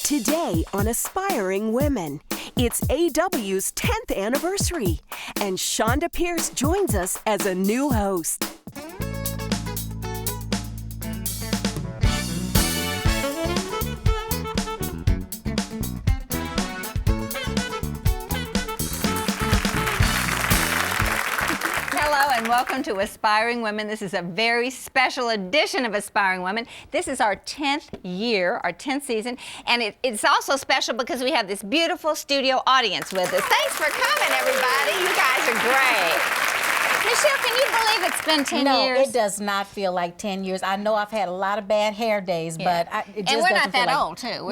Today on Aspiring Women, it's AW's 10th anniversary, and Shonda Pierce joins us as a new host. Hello and welcome to Aspiring Women. This is a very special edition of Aspiring Women. This is our 10th year, our 10th season, and it's also special because we have this beautiful studio audience with us. Thanks for coming, everybody. You guys are great. Michelle, can you believe it's been 10 years? No, it does not feel like 10 years. I know I've had a lot of bad hair days, but it just and we're not doesn't feel that like, old, too.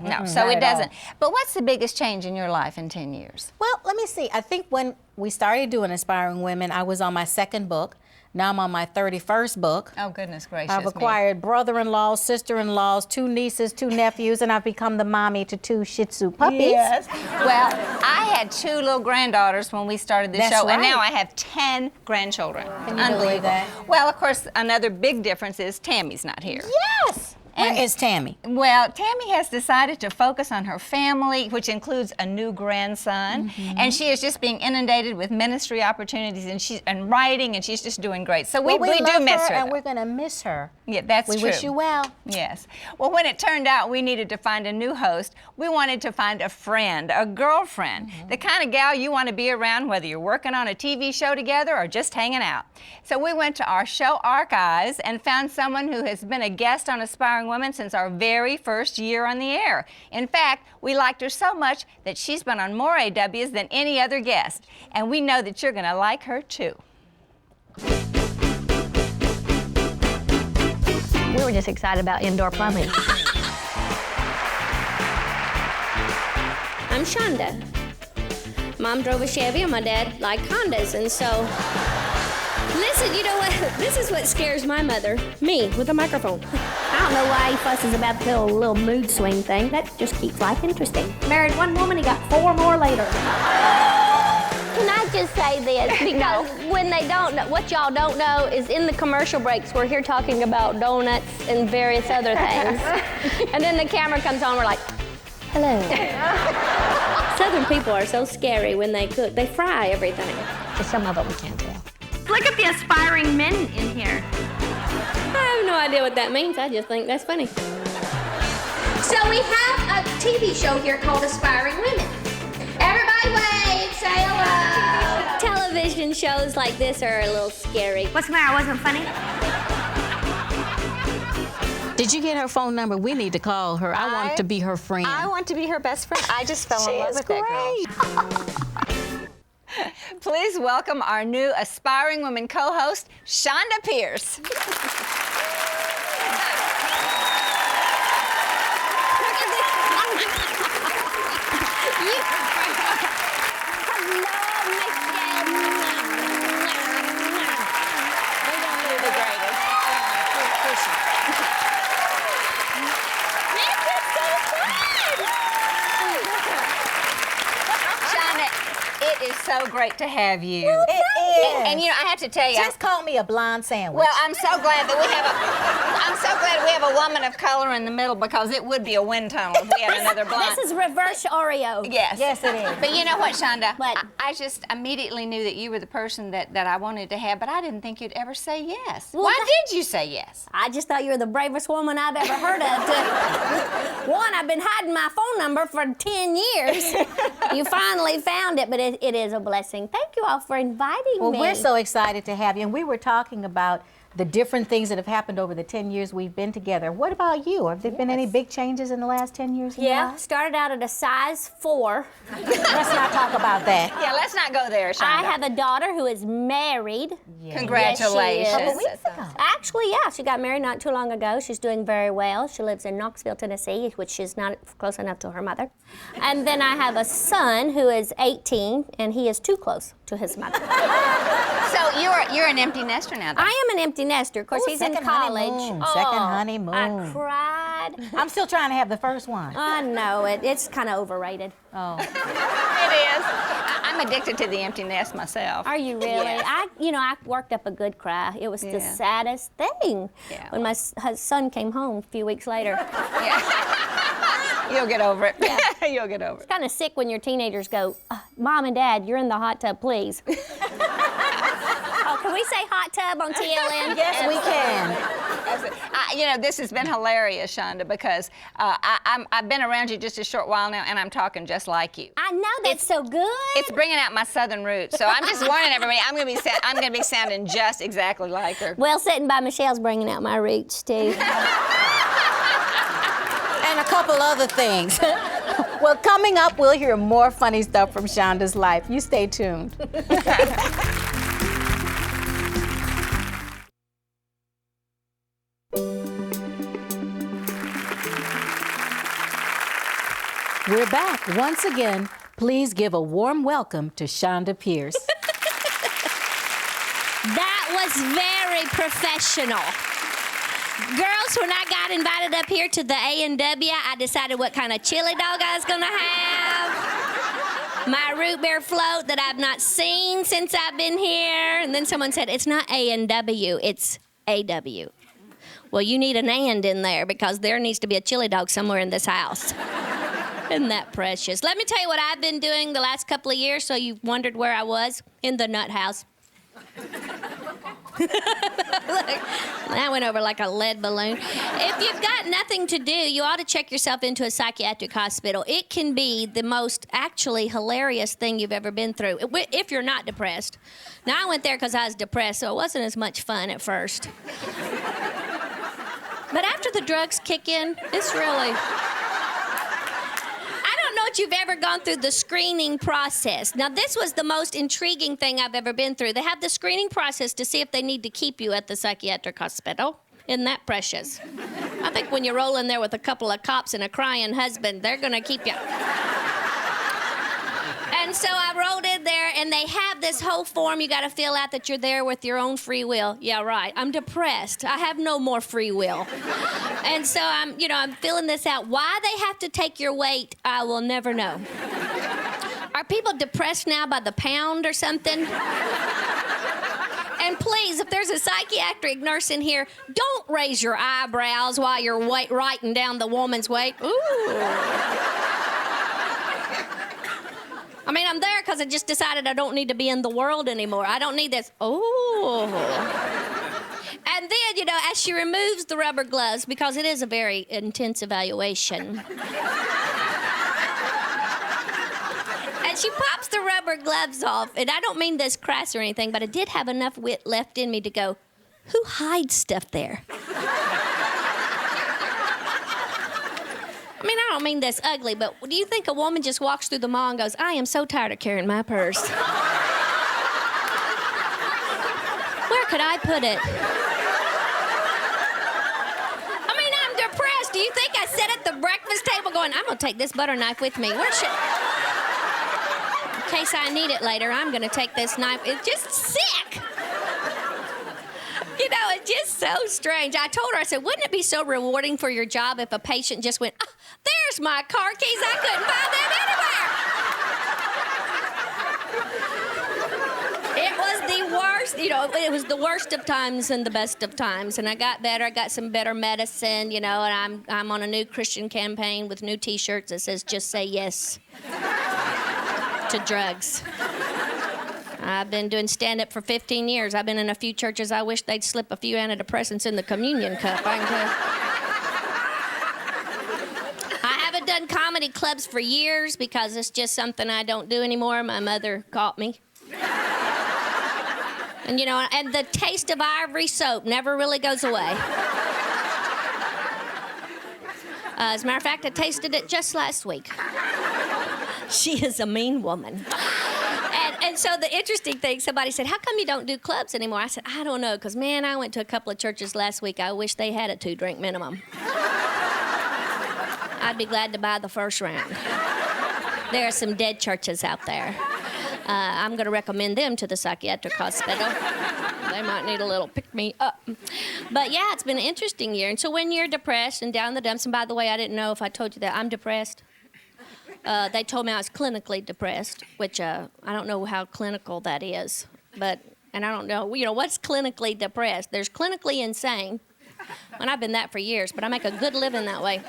No, so it doesn't. But what's the biggest change in your life in 10 years? Well, let me see. I think when we started doing Aspiring Women, I was on my second book. Now I'm on my 31st book. Oh, goodness gracious. I've acquired brother-in-laws, sister-in-laws, 2 nieces, 2 nephews, and I've become the mommy to 2 Shih Tzu puppies. Yes. Well, I had 2 little granddaughters when we started this show, and now I have 10 grandchildren. Can you believe that? Well, of course, another big difference is Tammy's not here. Yes! Where is Tammy? Well, Tammy has decided to focus on her family, which includes a new grandson, and she is just being inundated with ministry opportunities and writing, and she's just doing great. So we do miss her, and we're going to miss her. Yeah, that's true. We wish you well. Yes. Well, when it turned out we needed to find a new host, we wanted to find a friend, a girlfriend, the kind of gal you want to be around whether you're working on a TV show together or just hanging out. So we went to our show archives and found someone who has been a guest on Aspiring Women since our very first year on the air. In fact, we liked her so much that she's been on more AWs than any other guest. And we know that you're going to like her too. We were just excited about indoor plumbing. I'm Shonda. Mom drove a Chevy and my dad liked Hondas, and so, listen, you know what? This is what scares my mother, me, with a microphone. I don't know why he fusses about the little mood swing thing. That just keeps life interesting. Married one woman, he got 4 more later. Can I just say this? Because when they don't know, what y'all don't know is in the commercial breaks, we're here talking about donuts and various other things. And then the camera comes on, we're like, hello. Southern people are so scary when they cook. They fry everything. Just some of it we can't tell. Look at the aspiring men in here. I have no idea what that means. I just think that's funny. So we have a TV show here called Aspiring Women. Everybody wave, say hello. Television shows like this are a little scary. What's the matter? I wasn't funny? Did you get her phone number? We need to call her. I want to be her friend. I want to be her best friend. I just fell in love with that girl. Please welcome our new Aspiring Women co-host, Shonda Pierce. It is so great to have you. Well, it is. And you know, I have to tell you, just call me a blonde sandwich. well, I'm so glad that we have a woman of color in the middle, because it would be a wind tunnel if we had another blonde. This is reverse Oreo. Yes. Yes, it is. But you know what, Shonda? What? I just immediately knew that you were the person that I wanted to have, but I didn't think you'd ever say yes. Well, Why did you say yes? I just thought you were the bravest woman I've ever heard of. One, I've been hiding my phone number for 10 years. You finally found it, but it is a blessing. Thank you all for inviting me. Well, we're so excited to have you, and we were talking about the different things that have happened over the 10 years we've been together. What about you? Have there been any big changes in the last 10 years? Yeah, started out at a size 4. Let's not talk about that. Yeah, let's not go there, Shonda. I have a daughter who is married. Congratulations. Yes, she is. Couple weeks ago. Actually, yeah, she got married not too long ago. She's doing very well. She lives in Knoxville, Tennessee, which is not close enough to her mother. And then I have a son who is 18, and he is too close to his mother. So you're an empty nester now, then. I am an empty nester. Of course, he's in college. Honeymoon. Second honeymoon. I cried. I'm still trying to have the first one. I know it. It's kind of overrated. Oh. It is. I'm addicted to the empty nest myself. Are you really? Yes. I worked up a good cry. It was the saddest thing Yeah. when my son came home a few weeks later. Yeah. You'll get over it. Yeah. You'll get over it. It's kind of sick when your teenagers go, Mom and Dad, you're in the hot tub, please. Oh, can we say hot tub on TLN? Yes, we can. You know, this has been hilarious, Shonda, because I've been around you just a short while now, and I'm talking just like you. I know, that's so good. It's bringing out my southern roots, so I'm just warning everybody. I'm gonna be sounding just exactly like her. Well, sitting by Michelle's bringing out my roots, too. And a couple other things. Well, coming up, we'll hear more funny stuff from Shonda's life. You stay tuned. We're back once again. Please give a warm welcome to Shonda Pierce. That was very professional. Girls, when I got invited up here to the A&W, I decided what kind of chili dog I was gonna have. My root beer float that I've not seen since I've been here. And then someone said, it's not A&W, it's AW. Well, you need an and in there because there needs to be a chili dog somewhere in this house. Isn't that precious? Let me tell you what I've been doing the last couple of years, so you've wondered where I was. In the nut house. That went over like a lead balloon. If you've got nothing to do, you ought to check yourself into a psychiatric hospital. It can be the most actually hilarious thing you've ever been through, if you're not depressed. Now, I went there because I was depressed, so it wasn't as much fun at first. But after the drugs kick in, it's really... I don't know if you've ever gone through the screening process. Now, this was the most intriguing thing I've ever been through. They have the screening process to see if they need to keep you at the psychiatric hospital. Isn't that precious? I think when you roll in there with a couple of cops and a crying husband, they're going to keep you. And so I rolled in there, and they have this whole form you got to fill out that you're there with your own free will. Yeah, right. I'm depressed. I have no more free will. And so I'm filling this out. Why they have to take your weight, I will never know. Are people depressed now by the pound or something? And please, if there's a psychiatric nurse in here, don't raise your eyebrows while you're writing down the woman's weight. Ooh. I mean, I'm there because I just decided I don't need to be in the world anymore. I don't need this. Oh. And then, as she removes the rubber gloves, because it is a very intense evaluation. And she pops the rubber gloves off. And I don't mean this crass or anything, but I did have enough wit left in me to go, who hides stuff there? I mean, I don't mean this ugly, but do you think a woman just walks through the mall and goes, I am so tired of carrying my purse? Where could I put it? I mean, I'm depressed. Do you think I sit at the breakfast table going, I'm going to take this butter knife with me? Where should... In case I need it later, I'm going to take this knife. It's just sick. It's just so strange. I told her, I said, wouldn't it be so rewarding for your job if a patient just went, oh, there's my car keys. I couldn't find them anywhere. It was the worst, it was the worst of times and the best of times. And I got better. I got some better medicine, and I'm on a new Christian campaign with new T-shirts that says, just say yes to drugs. I've been doing stand-up for 15 years. I've been in a few churches. I wish they'd slip a few antidepressants in the communion cup. I haven't done comedy clubs for years because it's just something I don't do anymore. My mother caught me. And, and the taste of Ivory soap never really goes away. As a matter of fact, I tasted it just last week. She is a mean woman. And so the interesting thing, somebody said, how come you don't do clubs anymore? I said, I don't know, because, man, I went to a couple of churches last week. I wish they had a 2-drink minimum. I'd be glad to buy the first round. There are some dead churches out there. I'm going to recommend them to the psychiatric hospital. They might need a little pick-me-up. But, yeah, it's been an interesting year. And so when you're depressed and down in the dumps, and by the way, I didn't know if I told you that I'm depressed. They told me I was clinically depressed, which I don't know how clinical that is. And I don't know, what's clinically depressed? There's clinically insane. And I've been that for years, but I make a good living that way.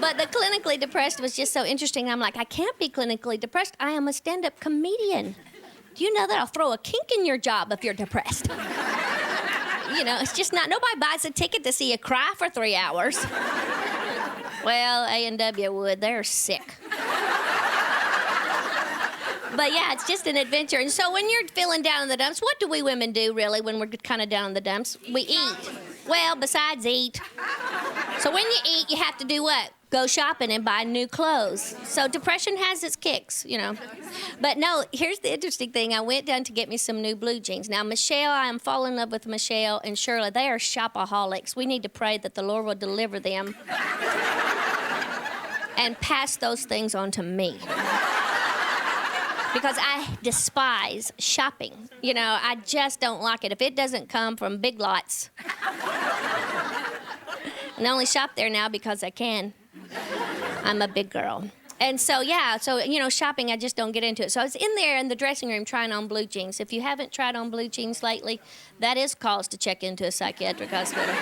But the clinically depressed was just so interesting. I'm like, I can't be clinically depressed. I am a stand-up comedian. Do you know that I'll throw a kink in your job if you're depressed? You know, it's just not, nobody buys a ticket to see you cry for 3 hours. Well, A&W would, they're sick. But yeah, it's just an adventure. And so when you're feeling down in the dumps, what do we women do really when we're kind of down in the dumps? We eat. Well, besides eat. So when you eat, you have to do what? Go shopping and buy new clothes. So depression has its kicks, you know. But no, here's the interesting thing. I went down to get me some new blue jeans. Now, Michelle, I am falling in love with Michelle and Shirley. They are shopaholics. We need to pray that the Lord will deliver them and pass those things on to me. Because I despise shopping. You know, I just don't like it. If it doesn't come from Big Lots. And I only shop there now because I can. I'm a big girl. And so, yeah, you know, shopping, I just don't get into it. So I was in there in the dressing room trying on blue jeans. If you haven't tried on blue jeans lately, that is cause to check into a psychiatric hospital.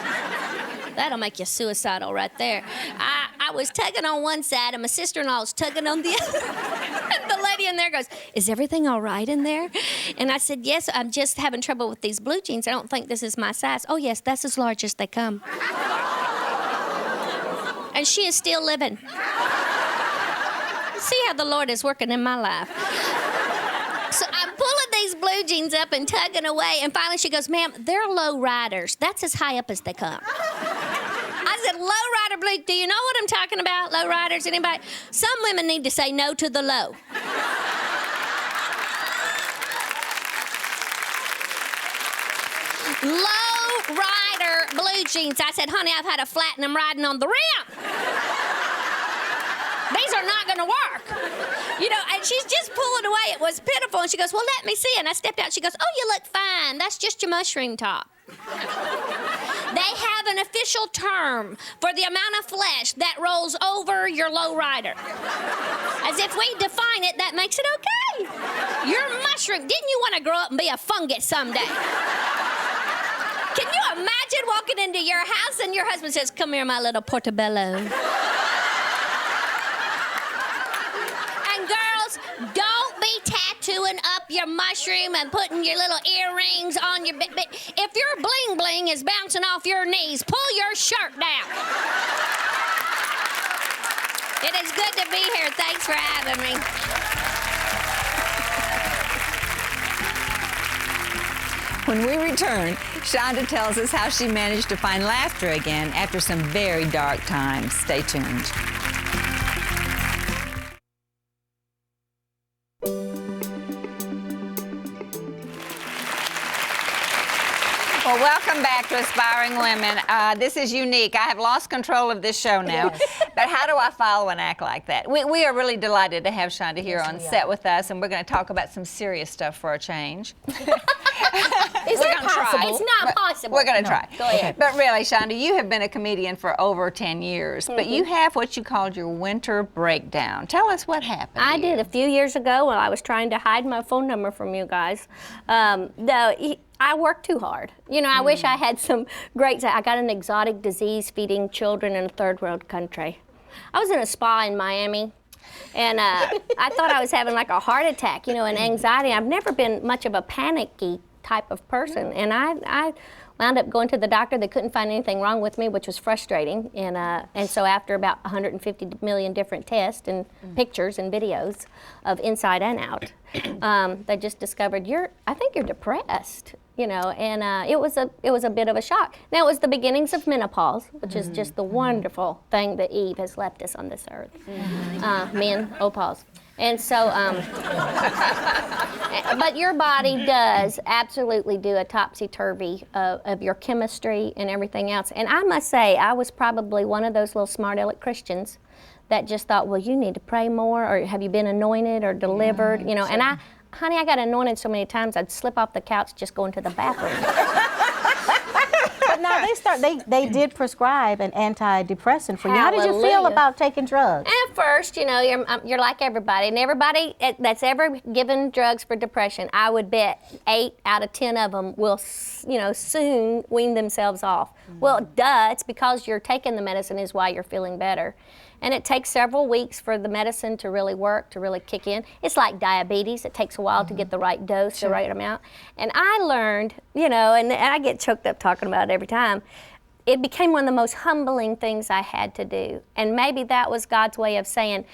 That'll make you suicidal right there. I was tugging on one side, and my sister-in-law was tugging on the other. And the lady in there goes, "Is everything all right in there?" And I said, "Yes, I'm just having trouble with these blue jeans. I don't think this is my size." "Oh, yes, that's as large as they come." And she is still living. See how the Lord is working in my life. So I'm pulling these blue jeans up and tugging away, and finally she goes, "Ma'am, they're low riders. That's as high up as they come." I said, "Low rider blue, do you know what I'm talking about, low riders? Anybody?" Some women need to say no to the low. Low rider blue jeans. I said, "Honey, I've had a flat and I'm riding on the rim. These are not gonna work." You know, and she's just pulling away. It was pitiful. And she goes, "Well, let me see." And I stepped out. She goes, "Oh, you look fine. That's just your mushroom top." They have an official term for the amount of flesh that rolls over your low rider. As if we define it, that makes it okay. Your mushroom. Didn't you want to grow up and be a fungus someday? Can you imagine walking into your house and your husband says, "Come here, my little portobello." And girls, don't be tattooing up your mushroom and putting your little earrings on your... If your bling bling is bouncing off your knees, pull your shirt down. It is good to be here. Thanks for having me. When we return, Shonda tells us how she managed to find laughter again after some very dark times. Stay tuned. Well, welcome back to Aspiring Women. This is unique. I have lost control of this show now. Yes. But how do I follow and act like that? We are really delighted to have Shonda here on set with us, and we're going to talk about some serious stuff for a change. Is it possible? It's not possible. We're going to try. Go ahead. But really, Shonda, you have been a comedian for over 10 years, but you have what you called your winter breakdown. Tell us what happened. I did a few years ago when I was trying to hide my phone number from you guys. I worked too hard. You know, I wish I had some great... I got an exotic disease feeding children in a third world country. I was in a spa in Miami, and I thought I was having like a heart attack, you know, and anxiety. I've never been much of a panicky type of person, and I wound up going to the doctor. They couldn't find anything wrong with me, which was frustrating. And so after about 150 million different tests and pictures and videos of inside and out, they just discovered I think you're depressed. You know, and it was a bit of a shock. Now it was the beginnings of menopause, which is just the wonderful thing that Eve has left us on this earth. Menopause. And so, but your body does absolutely do a topsy-turvy of your chemistry and everything else. And I must say, I was probably one of those little smart-aleck Christians that just thought, well, you need to pray more, or have you been anointed or delivered, you know, and honey, I got anointed so many times I'd slip off the couch just going to the bathroom. But now they did prescribe an antidepressant for you. How did you feel about taking drugs? At first, you know, you're like everybody, and everybody that's ever given drugs for depression, I would bet 8 out of 10 of them will, you know, soon wean themselves off. Well, duh, it's because you're taking the medicine is why you're feeling better. And it takes several weeks for the medicine to really work, to really kick in. It's like diabetes. It takes a while to get the right dose, the right amount. And I learned, you know, and I get choked up talking about it every time, it became one of the most humbling things I had to do. And maybe that was God's way of saying,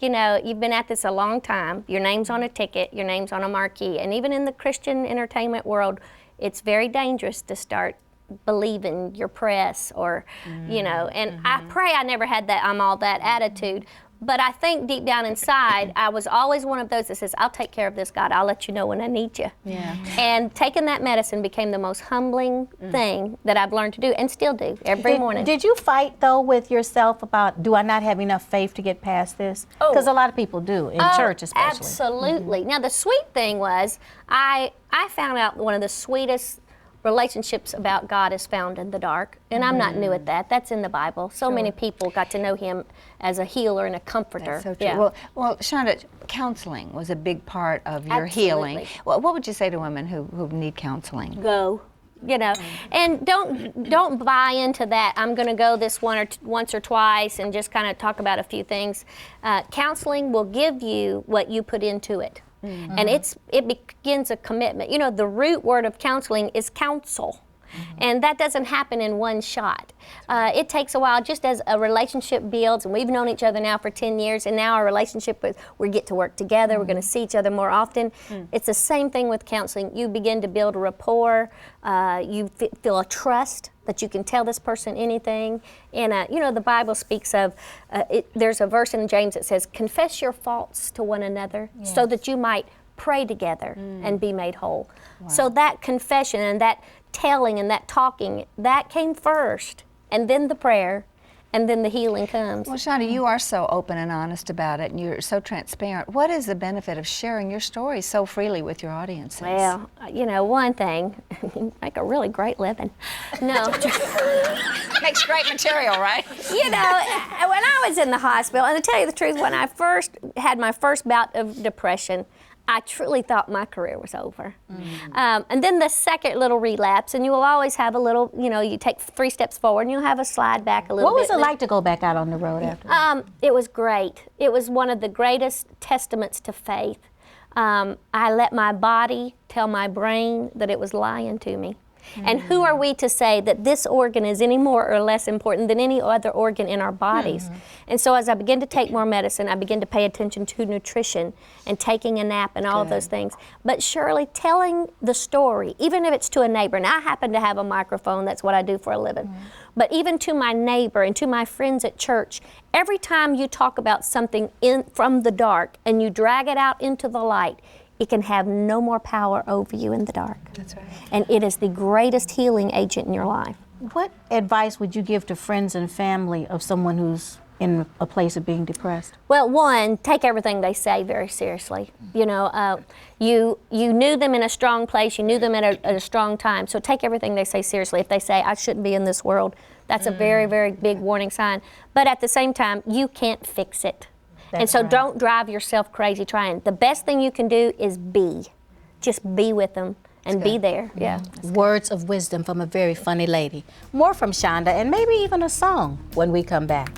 you know, you've been at this a long time. Your name's on a ticket, your name's on a marquee. And even in the Christian entertainment world, it's very dangerous to start believing your press or, you know, and I pray I never had that I'm all that attitude. But I think deep down inside, I was always one of those that says, I'll take care of this, God. I'll let you know when I need you. Yeah. And taking that medicine became the most humbling thing that I've learned to do and still do every morning. Did you fight, though, with yourself about, do I not have enough faith to get past this? Because a lot of people do, in church especially. Absolutely. Now, the sweet thing was, I found out one of the sweetest relationships about God is found in the dark, and I'm not new at that. That's in the Bible. So many people got to know Him as a healer and a comforter. That's so true. Yeah. Well, Shonda, counseling was a big part of your healing. Well, what would you say to women who need counseling? Go. You know, and don't buy into that. I'm going to go this once or twice and just kind of talk about a few things. Counseling will give you what you put into it. And it begins a commitment. You know, the root word of counseling is counsel. And that doesn't happen in one shot. It takes a while, just as a relationship builds, and we've known each other now for 10 years, and now our relationship, we get to work together, we're going to see each other more often. It's the same thing with counseling. You begin to build a rapport, you feel a trust that you can tell this person anything. And, you know, the Bible speaks of, there's a verse in James that says, confess your faults to one another so that you might pray together and be made whole. Wow. So that confession and that telling and that talking, that came first, and then the prayer, and then the healing comes. Well, Shonda, you are so open and honest about it, and you're so transparent. What is the benefit of sharing your story so freely with your audiences? Well, you know, one thing, you make a really great living. No. Makes great material, right? You know, when I was in the hospital, and to tell you the truth, when I first had my first bout of depression, I truly thought my career was over. And then the second little relapse, and you will always have a little, you know, you take 3 steps forward and you'll have a slide back a little bit. What was it like to go back out on the road after that? It was great. It was one of the greatest testaments to faith. I let my body tell my brain that it was lying to me. And who are we to say that this organ is any more or less important than any other organ in our bodies? And so as I began to take more medicine, I began to pay attention to nutrition and taking a nap and all of those things. But surely telling the story, even if it's to a neighbor, and I happen to have a microphone, that's what I do for a living, but even to my neighbor and to my friends at church, every time you talk about something from the dark and you drag it out into the light, it can have no more power over you in the dark. That's right. And it is the greatest healing agent in your life. What advice would you give to friends and family of someone who's in a place of being depressed? Well, one, take everything they say very seriously. You know, you knew them in a strong place, you knew them at a strong time, so take everything they say seriously. If they say, I shouldn't be in this world, that's a very, very big warning sign. But at the same time, you can't fix it. And so don't drive yourself crazy trying. The best thing you can do is be. Just be with them and be there. Yeah. Words of wisdom from a very funny lady. More from Shonda, and maybe even a song when we come back.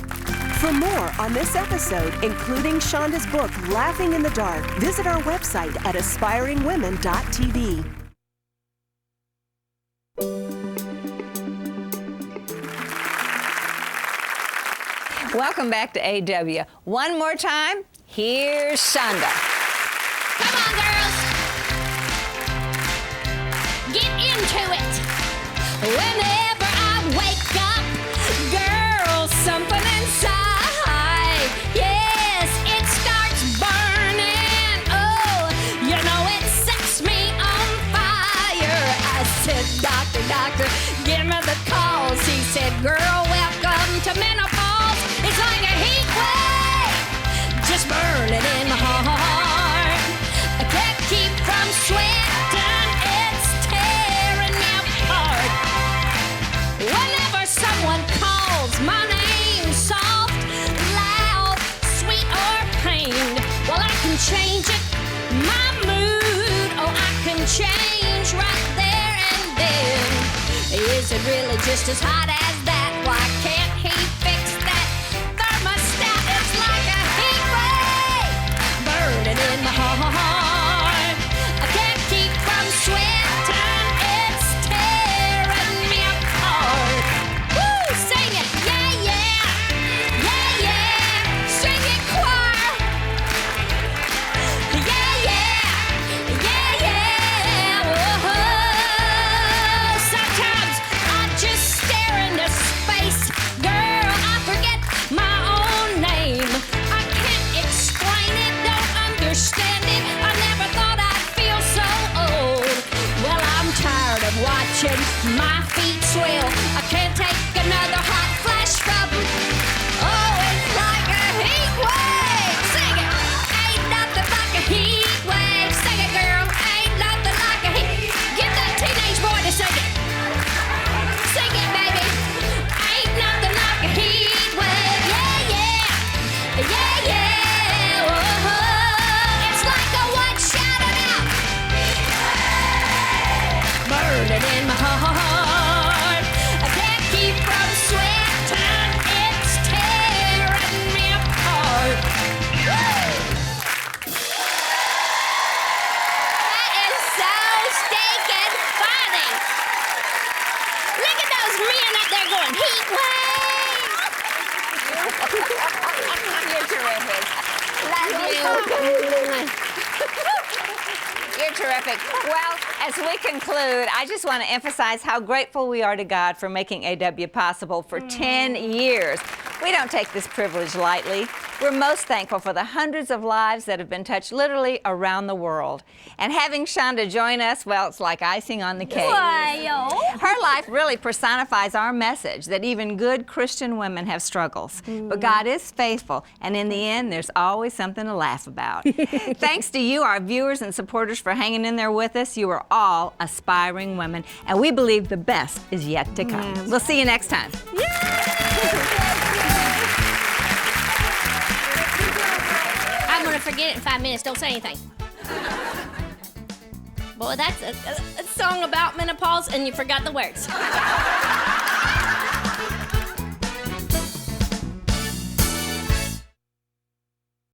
For more on this episode, including Shonda's book, Laughing in the Dark, visit our website at aspiringwomen.tv. Welcome back to AW. One more time, here's Shonda. Come on, girls. Get into it. Whenever I wake up, girl, something inside. Yes, it starts burning. Oh, you know it sets me on fire. I said, doctor, doctor, give me the calls. He said, girl, welcome to menopause. It's like a heat wave, just burning in my heart. I can't keep from sweating, it's tearing me apart. Whenever someone calls my name, soft, loud, sweet or pained, well, I can change it, my mood, oh, I can change right there and then. Is it really just as hot as that? Why can't he fix that thermostat? Love you. You're terrific. Well, as we conclude, I just want to emphasize how grateful we are to God for making AW possible for 10 years. We don't take this privilege lightly. We're most thankful for the hundreds of lives that have been touched literally around the world. And having Shonda join us, well, it's like icing on the cake. Her life really personifies our message that even good Christian women have struggles. But God is faithful, and in the end, there's always something to laugh about. Thanks to you, our viewers and supporters, for hanging in there with us. You are all aspiring women, and we believe the best is yet to come. We'll see you next time. I'm gonna forget it in 5 minutes. Don't say anything. Boy, that's a song about menopause, and you forgot the words.